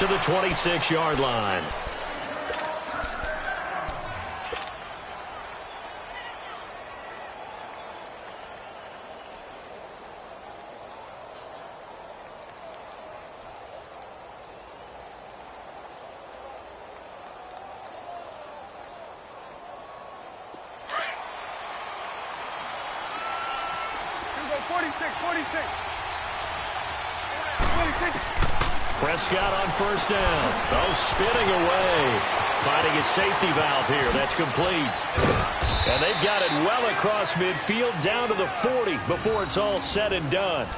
to the 26-yard line. Prescott on first down. Oh, spinning away. Finding his safety valve here. That's complete. And they've got it well across midfield down to the 40 before it's all said and done.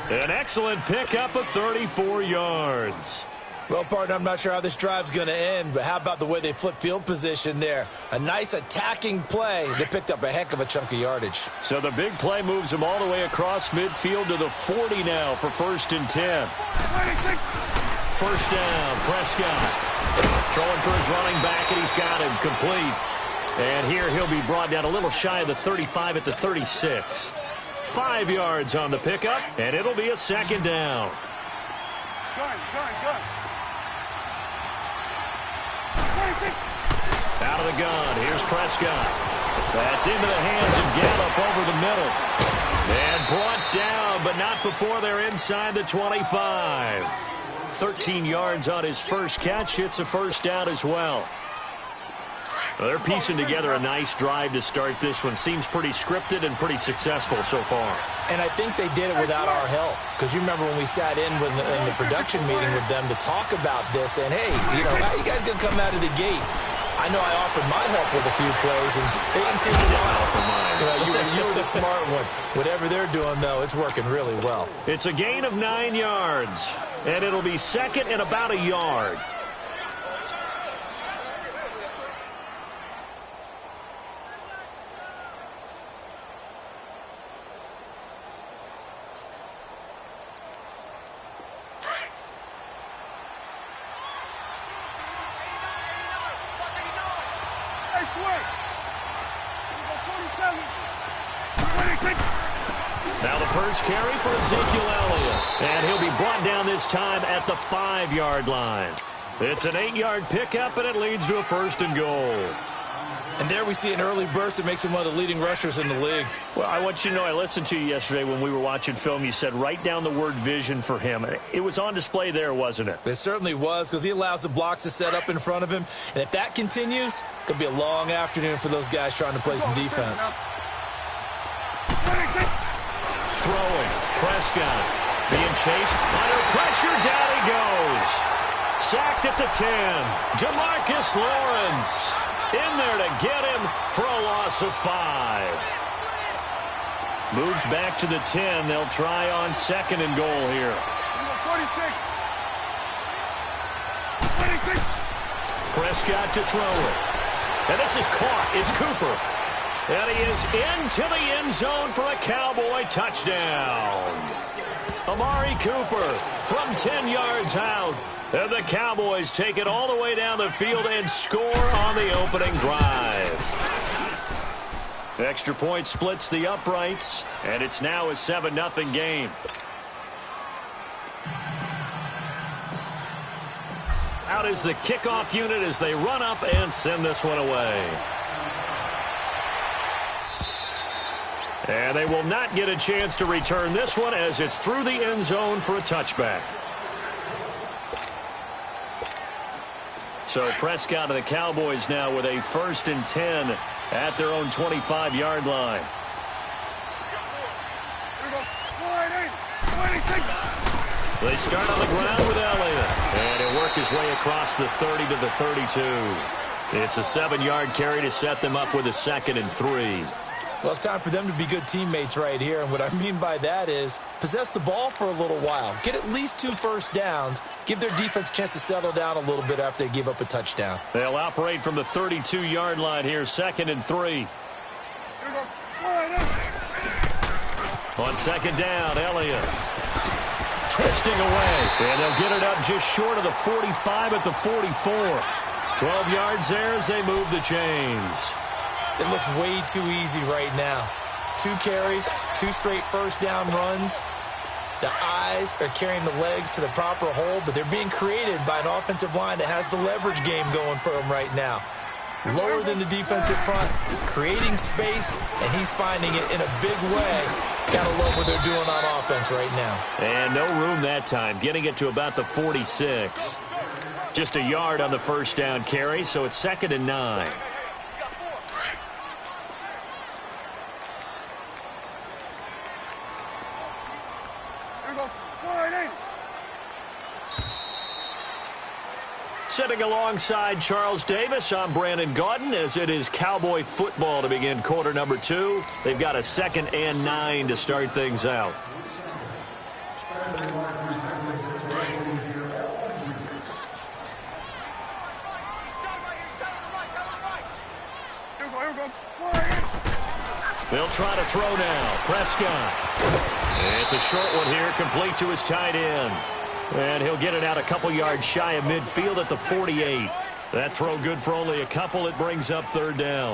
An excellent pickup of 34 yards. Well, partner, I'm not sure how this drive's going to end, but how about the way they flip field position there? A nice attacking play. They picked up a heck of a chunk of yardage. So the big play moves them all the way across midfield to the 40 now for 1st and 10. First down, Prescott. Throwing for his running back, and he's got him complete. And here he'll be brought down a little shy of the 35 at the 36. 5 yards on the pickup, and it'll be a 2nd down. Out of the gun, here's Prescott. That's into the hands of Gallup over the middle. And brought down, but not before they're inside the 25. 13 yards on his first catch. It's a 1st down as well. Well, they're piecing together a nice drive to start this one. Seems pretty scripted and pretty successful so far. And I think they did it without our help. Because you remember when we sat in the production meeting with them to talk about this. And, hey, how you guys going to come out of the gate? I know I offered my help with a few plays, and they didn't seem to offer mine. You were the smart one. Whatever they're doing, though, it's working really well. It's a gain of 9 yards, and it'll be 2nd and about a yard. Now the first carry for Ezekiel Elliott. And he'll be brought down this time at the 5-yard line. It's an 8-yard pickup, and it leads to a 1st and goal. And there we see an early burst that makes him one of the leading rushers in the league. Well, I want you to know, I listened to you yesterday when we were watching film. You said write down the word vision for him. It was on display there, wasn't it? It certainly was, because he allows the blocks to set up in front of him. And if that continues, it'll be a long afternoon for those guys trying to play some defense. Throwing. Prescott being chased. Under pressure. Down he goes. Sacked at the 10. Jamarcus Lawrence in there to get him for a loss of 5. Moved back to the 10. They'll try on 2nd and goal here. 46. Prescott to throw it. And this is caught. It's Cooper. And he is into the end zone for a Cowboy touchdown. Amari Cooper from 10 yards out. And the Cowboys take it all the way down the field and score on the opening drive. Extra point splits the uprights, and it's now a 7-0 game. Out is the kickoff unit as they run up and send this one away. And they will not get a chance to return this one as it's through the end zone for a touchback. So Prescott and the Cowboys now with a 1st and 10 at their own 25-yard line. They start on the ground with Elliott. And he'll work his way across the 30 to the 32. It's a 7-yard carry to set them up with a 2nd and 3. Well, it's time for them to be good teammates right here. And what I mean by that is possess the ball for a little while. Get at least 2 first downs. Give their defense a chance to settle down a little bit after they give up a touchdown. They'll operate from the 32-yard line here, 2nd and 3. On 2nd down, Elliott. Twisting away. And they'll get it up just short of the 45 at the 44. 12 yards there as they move the chains. It looks way too easy right now. 2 carries, 2 straight first down runs. The eyes are carrying the legs to the proper hole, but they're being created by an offensive line that has the leverage game going for them right now. Lower than the defensive front, creating space, and he's finding it in a big way. Gotta love what they're doing on offense right now. And no room that time, getting it to about the 46. Just a yard on the first down carry, so it's 2nd and 9. Sitting alongside Charles Davis, I'm Brandon Gaudin, as it is Cowboy football to begin quarter number 2. They've got a 2nd and 9 to start things out. They'll try to throw now. Prescott. It's a short one here, complete to his tight end. And he'll get it out a couple yards shy of midfield at the 48. That throw good for only a couple. It brings up 3rd down.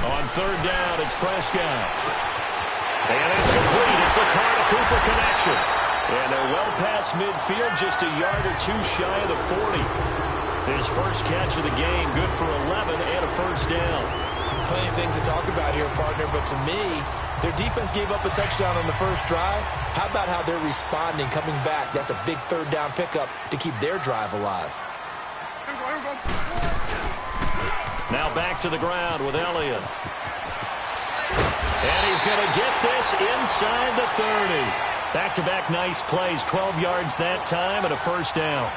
On 3rd down, it's Prescott. And it's complete. It's the Carter-Cooper connection. And they're well past midfield, just a yard or 2 shy of the 40. His first catch of the game, good for 11 and a first down. Plenty of things to talk about here, partner, but to me, their defense gave up a touchdown on the first drive. How about how they're responding, coming back? That's a big 3rd down pickup to keep their drive alive. Now back to the ground with Elliott. And he's going to get this inside the 30. Back-to-back nice plays, 12 yards that time and a first down.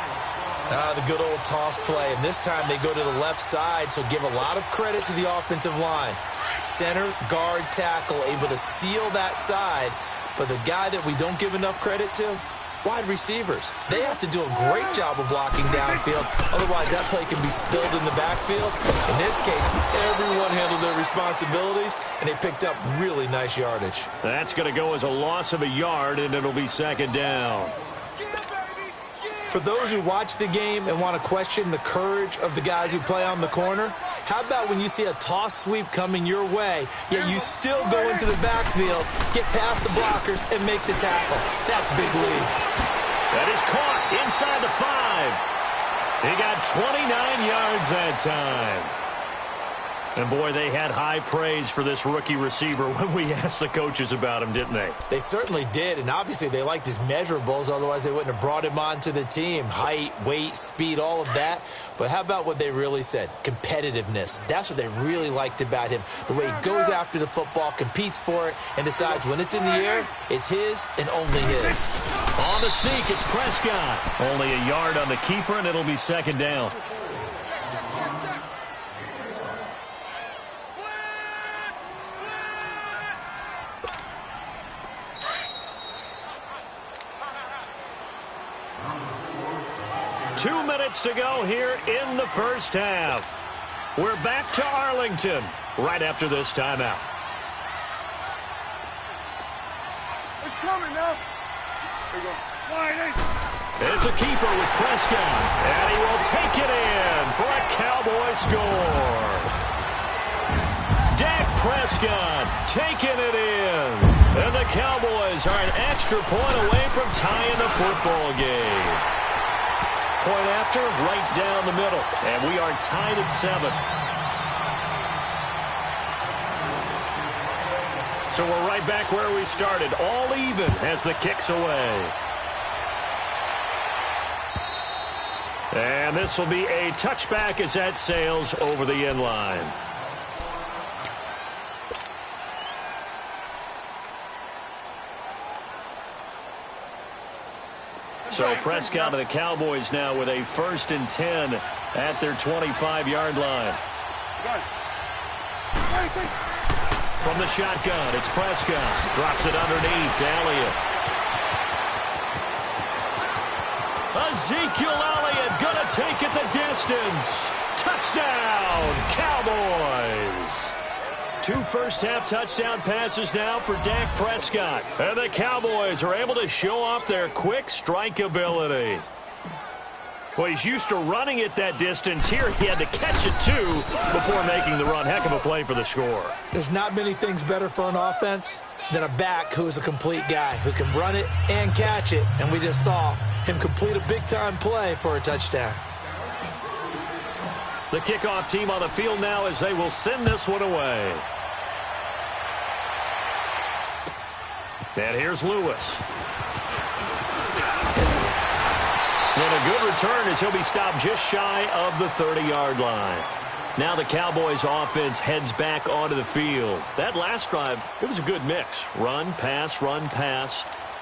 The good old toss play, and this time they go to the left side, so give a lot of credit to the offensive line. Center, guard, tackle, able to seal that side, but the guy that we don't give enough credit to, wide receivers. They have to do a great job of blocking downfield, otherwise that play can be spilled in the backfield. In this case, everyone handled their responsibilities, and they picked up really nice yardage. That's going to go as a loss of a yard, and it'll be 2nd down. For those who watch the game and want to question the courage of the guys who play on the corner, how about when you see a toss sweep coming your way, yet you still go into the backfield, get past the blockers, and make the tackle? That's big league. That is caught inside the 5. He got 29 yards that time. And, boy, they had high praise for this rookie receiver when we asked the coaches about him, didn't they? They certainly did, and obviously they liked his measurables, otherwise they wouldn't have brought him onto the team. Height, weight, speed, all of that. But how about what they really said? Competitiveness. That's what they really liked about him. The way he goes after the football, competes for it, and decides when it's in the air, it's his and only his. On the sneak, it's Prescott. Only a yard on the keeper, and it'll be 2nd down. 2 minutes to go here in the first half. We're back to Arlington right after this timeout. It's coming now. There you go. It's a keeper with Prescott, and he will take it in for a Cowboy score. Dak Prescott taking it in, and the Cowboys are an extra point away from tying the football game. Point after, right down the middle, and we are tied at 7. So we're right back where we started, all even as the kick's away. And this will be a touchback as that sails over the end line. So Prescott and the Cowboys now with a 1st and 10 at their 25-yard line. From the shotgun, it's Prescott. Drops it underneath to Elliott. Ezekiel Elliott going to take it the distance. Touchdown, Cowboys. 2 first-half touchdown passes now for Dak Prescott. And the Cowboys are able to show off their quick strike ability. Well, he's used to running it that distance. Here he had to catch it, too, before making the run. Heck of a play for the score. There's not many things better for an offense than a back who's a complete guy who can run it and catch it. And we just saw him complete a big-time play for a touchdown. The kickoff team on the field now as they will send this one away. And here's Lewis. And a good return as he'll be stopped just shy of the 30-yard line. Now the Cowboys offense heads back onto the field. That last drive, it was a good mix. Run, pass,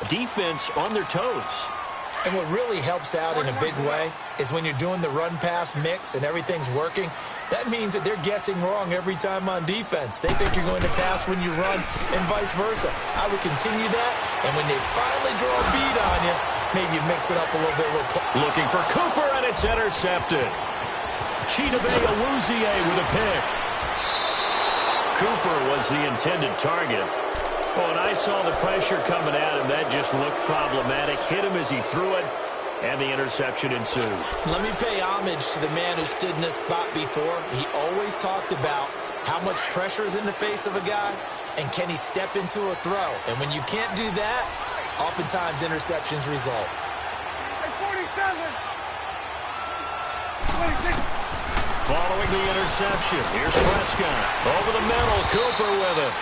defense on their toes. And what really helps out in a big way is when you're doing the run-pass mix and everything's working, that means that they're guessing wrong every time on defense. They think you're going to pass when you run and vice versa. I would continue that, and when they finally draw a bead on you, maybe you mix it up a little bit. Looking for Cooper, and it's intercepted. Chidobe Awuzie with a pick. Cooper was the intended target. Oh, and I saw the pressure coming at him. That just looked problematic. Hit him as he threw it, and the interception ensued. Let me pay homage to the man who stood in this spot before. He always talked about how much pressure is in the face of a guy, and can he step into a throw. And when you can't do that, oftentimes interceptions result. Hey, 47. 26. Following the interception, here's Prescott. Over the middle, Cooper with it.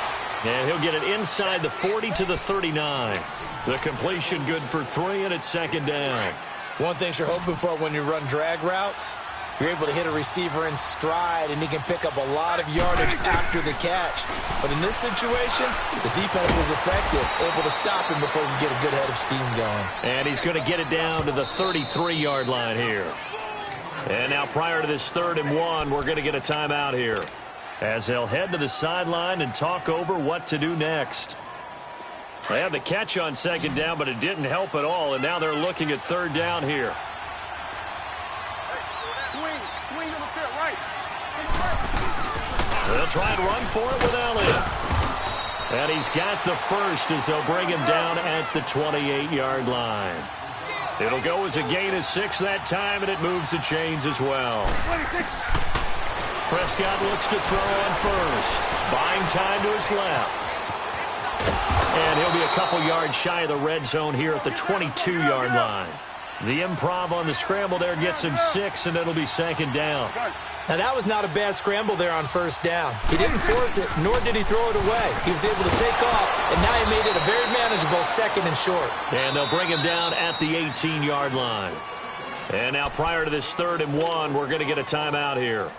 And he'll get it inside the 40 to the 39. The completion good for 3, and it's second down. One thing you're hoping for when you run drag routes, you're able to hit a receiver in stride, and he can pick up a lot of yardage after the catch. But in this situation, the defense was effective, able to stop him before he could get a good head of steam going. And he's going to get it down to the 33-yard line here. And now prior to this 3rd and 1, we're going to get a timeout here, as they'll head to the sideline and talk over what to do next. They had the catch on second down, but it didn't help at all, and now they're looking at 3rd down here. Swing to the fit, right. They'll try and run for it with Elliott. And he's got the first as they'll bring him down at the 28-yard line. It'll go as a gain of 6 that time, and it moves the chains as well. 26. Prescott looks to throw on first. Buying time to his left. And he'll be a couple yards shy of the red zone here at the 22-yard line. The improv on the scramble there gets him 6, and it'll be second down. Now, that was not a bad scramble there on first down. He didn't force it, nor did he throw it away. He was able to take off, and now he made it a very manageable 2nd and short. And they'll bring him down at the 18-yard line. And now prior to this 3rd and 1, we're going to get a timeout here,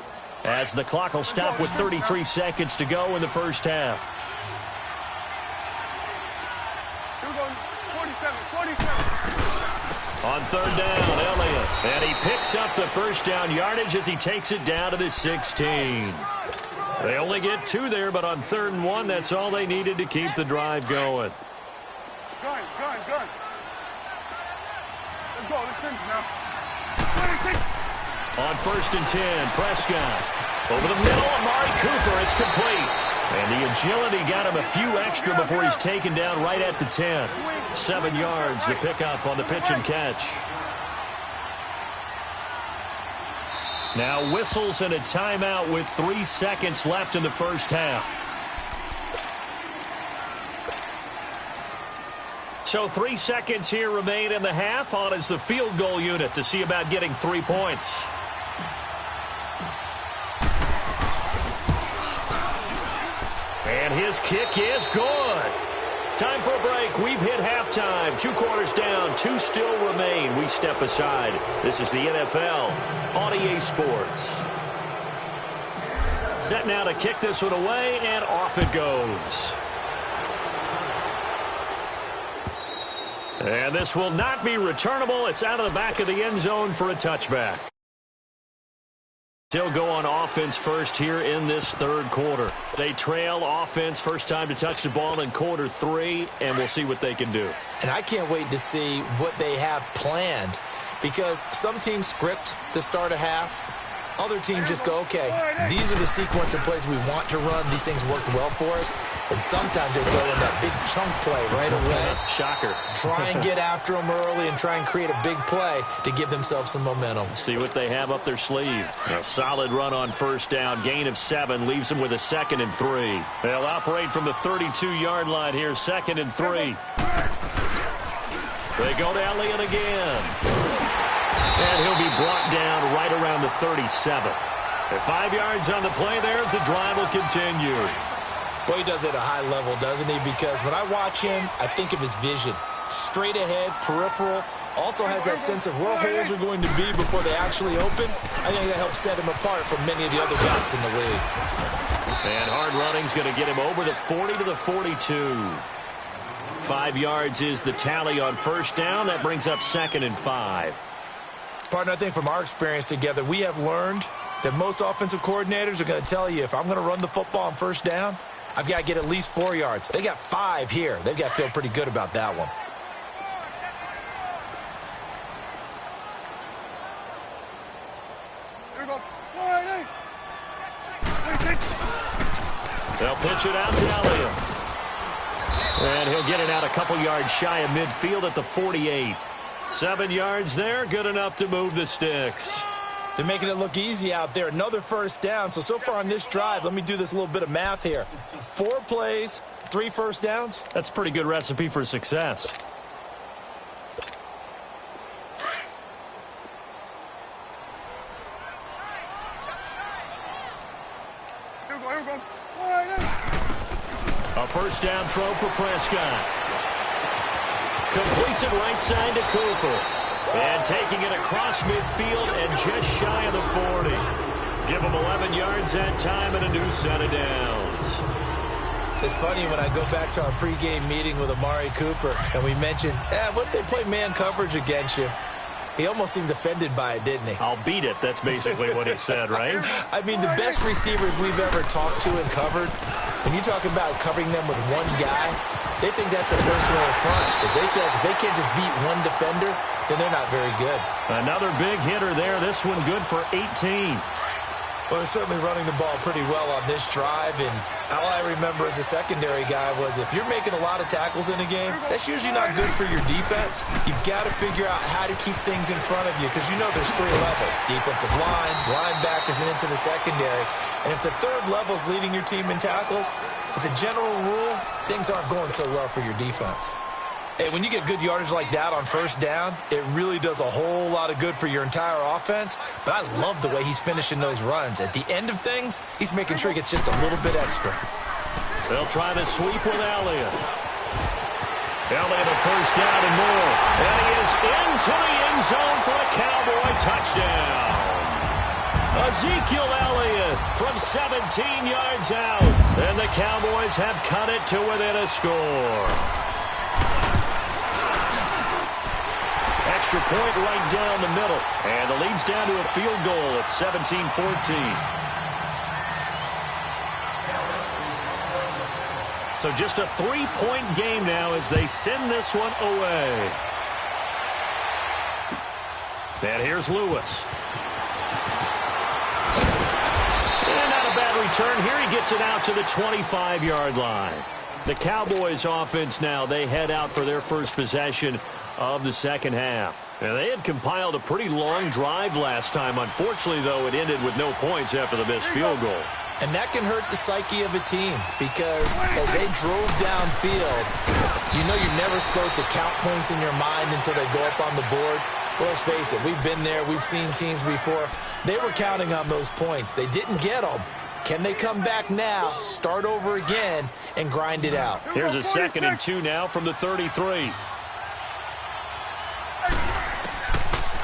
as the clock will stop with 33 seconds to go in the first half. 47. On 3rd down, Elliott. And he picks up the first down yardage as he takes it down to the 16. They only get 2 there, but on 3rd and 1, that's all they needed to keep the drive going. Gun. Let's go. Let's finish now. 26. On 1st and 10, Prescott. Over the middle, Amari Cooper. It's complete. And the agility got him a few extra before he's taken down right at the 10. 7 yards, the pickup on the pitch and catch. Now whistles and a timeout with 3 seconds left in the first half. So 3 seconds here remain in the half. On is the field goal unit to see about getting 3 points. And his kick is good. Time for a break. We've hit halftime. 2 quarters down. 2 still remain. We step aside. This is the NFL on EA Sports. Set now to kick this one away, and off it goes. And this will not be returnable. It's out of the back of the end zone for a touchback. Still go on offense first here in this 3rd quarter. They trail offense first time to touch the ball in quarter 3, and we'll see what they can do. And I can't wait to see what they have planned, because some teams script to start a half, Other teams just go, okay, these are the sequence of plays we want to run. These things worked well for us. And sometimes they throw in that big chunk play right away. Shocker. Try and get after them early and try and create a big play to give themselves some momentum. See what they have up their sleeve. A solid run on first down. Gain of 7 leaves them with a 2nd and 3. They'll operate from the 32-yard line here. 2nd and 3. They go to Elliott again. And he'll be brought down right around the 37. At 5 yards on the play there as the drive will continue. Boy, he does it at a high level, doesn't he? Because when I watch him, I think of his vision. Straight ahead, peripheral. Also has that sense of where holes are going to be before they actually open. I think that helps set him apart from many of the other backs in the league. And hard running's going to get him over the 40 to the 42. 5 yards is the tally on first down. That brings up 2nd and 5. Partner, I think from our experience together, we have learned that most offensive coordinators are going to tell you, if I'm going to run the football on first down, I've got to get at least 4 yards. They got 5 here. They've got to feel pretty good about that one. They'll pitch it out to Elliott. And he'll get it out a couple yards shy of midfield at the 48. 7 yards there, good enough to move the sticks. They're making it look easy out there. Another first down. So far on this drive, let me do this little bit of math here. 4 plays, 3 first downs. That's a pretty good recipe for success. A first down throw for Prescott. Completes it right side to Cooper. And taking it across midfield and just shy of the 40. Give him 11 yards that time and a new set of downs. It's funny when I go back to our pregame meeting with Amari Cooper and we mentioned, what if they play man coverage against you? He almost seemed offended by it, didn't he? I'll beat it. That's basically what he said, right? I mean, the best receivers we've ever talked to and covered, when you talk about covering them with one guy, they think that's a personal affront. If they can't just beat one defender, then they're not very good. Another big hitter there. This one good for 18. Well, they're certainly running the ball pretty well on this drive, and all I remember as a secondary guy was if you're making a lot of tackles in a game, that's usually not good for your defense. You've got to figure out how to keep things in front of you because you know there's 3 levels, defensive line, linebackers, and into the secondary. And if the 3rd level is leading your team in tackles, as a general rule, things aren't going so well for your defense. Hey, when you get good yardage like that on first down, it really does a whole lot of good for your entire offense. But I love the way he's finishing those runs. At the end of things, he's making sure he gets just a little bit extra. They'll try the sweep with Elliott. Elliott a first down and more. And he is into the end zone for a Cowboy touchdown. Ezekiel Elliott from 17 yards out. And the Cowboys have cut it to within a score. Extra point right down the middle. And the lead's down to a field goal at 17-14. So just a 3-point game now as they send this one away. And here's Lewis. And not a bad return here. He gets it out to the 25-yard line. The Cowboys offense now, they head out for their first possession of the second half. And they had compiled a pretty long drive last time. Unfortunately, though, it ended with no points after the missed field goal. And that can hurt the psyche of a team because as they drove downfield, you know you're never supposed to count points in your mind until they go up on the board. Well, let's face it, we've been there. We've seen teams before. They were counting on those points. They didn't get them. Can they come back now, start over again, and grind it out? Here's a 2nd and 2 now from the 33.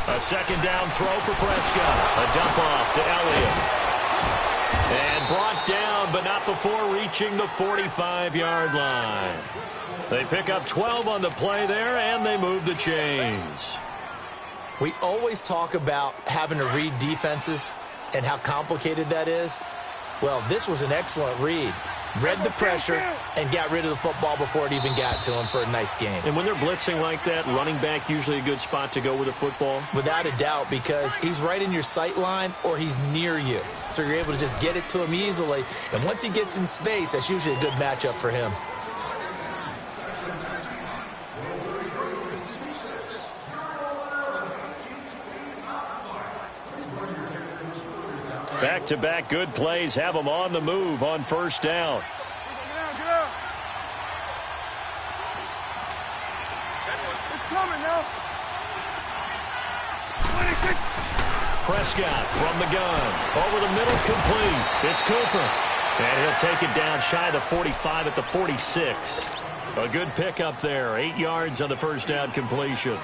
A second down throw for Prescott. A dump off to Elliott. And brought down, but not before reaching the 45-yard line. They pick up 12 on the play there, and they move the chains. We always talk about having to read defenses and how complicated that is. Well, this was an excellent read. read the pressure, and got rid of the football before it even got to him for a nice game. And when they're blitzing like that, running back usually a good spot to go with the football? Without a doubt, because he's right in your sight line or he's near you. So you're able to just get it to him easily. And once he gets in space, that's usually a good matchup for him. Back-to-back good plays have them on the move on first down. Get out. It's coming now. 26. Prescott from the gun. Over the middle, complete. It's Cooper. And he'll take it down shy of the 45 at the 46. A good pickup there. 8 yards on the first down completion.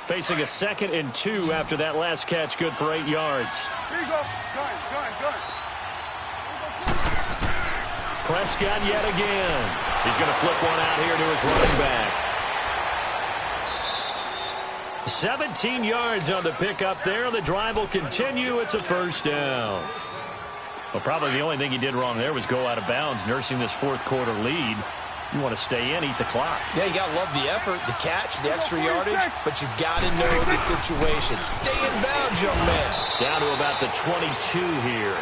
Facing a 2nd and 2 after that last catch, good for 8 yards. Here you go. Gun. Prescott yet again. He's going to flip one out here to his running back. 17 yards on the pickup there. The drive will continue. It's a first down. Well, probably the only thing he did wrong there was go out of bounds, nursing this fourth quarter lead. You want to stay in, eat the clock. Yeah, you got to love the effort, the catch, the extra yardage, but you've got to know the situation. Stay in bounds, young man. Down to about the 22 here.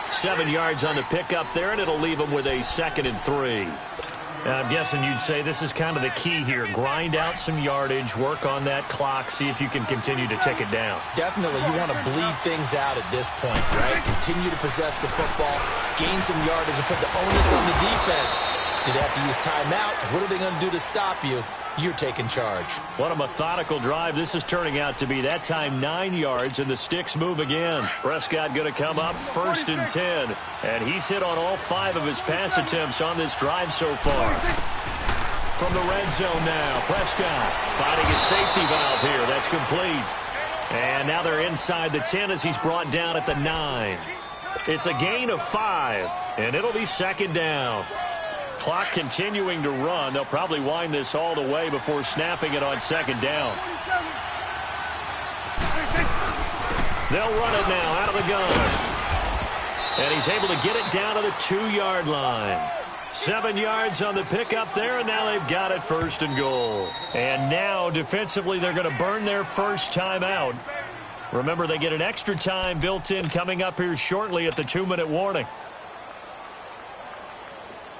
7 yards on the pickup there, and it'll leave him with a 2nd and 3. Now, I'm guessing you'd say this is kind of the key here. Grind out some yardage, work on that clock, see if you can continue to tick it down. Definitely, you want to bleed things out at this point, right? Continue to possess the football, gain some yardage, and put the onus on the defense. Do they have to use timeouts? What are they going to do to stop you? You're taking charge. What a methodical drive this is turning out to be. That time 9 yards, and the sticks move again. Prescott going to come up 1st and 10. And he's hit on all 5 of his pass attempts on this drive so far. From the red zone now, Prescott finding a safety valve here. That's complete. And now they're inside the 10 as he's brought down at the 9. It's a gain of 5, and it'll be 2nd down. Clock continuing to run. They'll probably wind this all the way before snapping it on 2nd down. They'll run it now out of the gun. And he's able to get it down to the 2-yard line. 7 yards on the pickup there, and now they've got it 1st and goal. And now, defensively, they're going to burn their first time out. Remember, they get an extra time built in coming up here shortly at the 2-minute warning.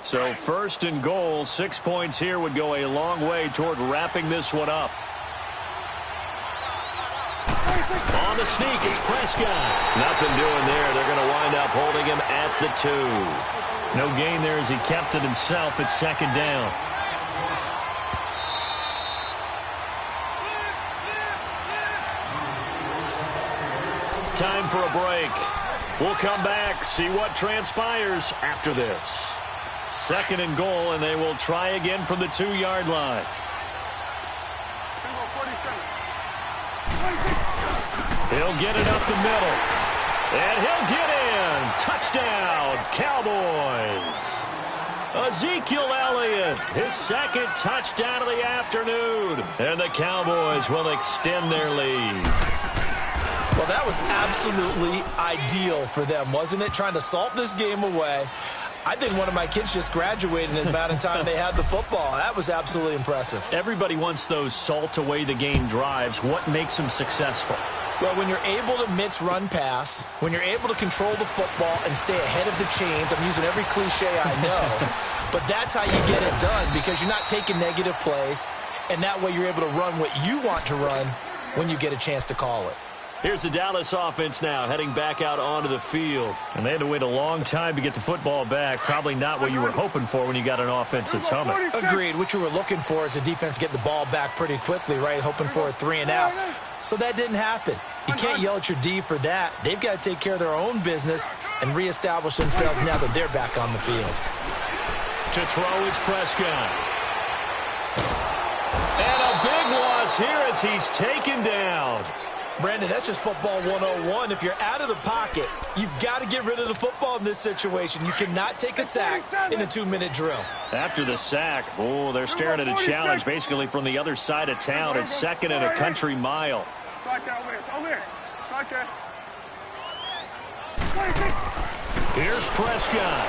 So 1st and goal, 6 points here would go a long way toward wrapping this one up. On the sneak, it's Prescott. Nothing doing there. They're going to wind up holding him at the 2. No gain there as he kept it himself at 2nd down. Time for a break. We'll come back, see what transpires after this. 2nd and goal, and they will try again from the 2-yard line. He'll get it up the middle. And he'll get in. Touchdown, Cowboys. Ezekiel Elliott, his 2nd touchdown of the afternoon. And the Cowboys will extend their lead. Well, that was absolutely ideal for them, wasn't it? Trying to salt this game away. I think one of my kids just graduated in the amount of time they had the football. That was absolutely impressive. Everybody wants those salt-away-the-game drives. What makes them successful? Well, when you're able to mix run-pass, when you're able to control the football and stay ahead of the chains, I'm using every cliche I know, but that's how you get it done because you're not taking negative plays, and that way you're able to run what you want to run when you get a chance to call it. Here's the Dallas offense now, heading back out onto the field. And they had to wait a long time to get the football back. Probably not what you were hoping for when you got an offense that's humming. Agreed. What you were looking for is the defense get the ball back pretty quickly, right? Hoping for a 3 and out. So that didn't happen. You can't yell at your D for that. They've got to take care of their own business and reestablish themselves now that they're back on the field. To throw is Prescott. And a big loss here as he's taken down. Brandon, that's just football 101. If you're out of the pocket, you've got to get rid of the football in this situation. You cannot take a sack in a 2-minute drill. After the sack, oh, they're staring at a challenge basically from the other side of town. It's 2nd and a country mile. Here's Prescott.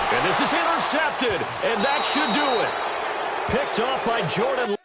And this is intercepted, and that should do it. Picked off by Jordan.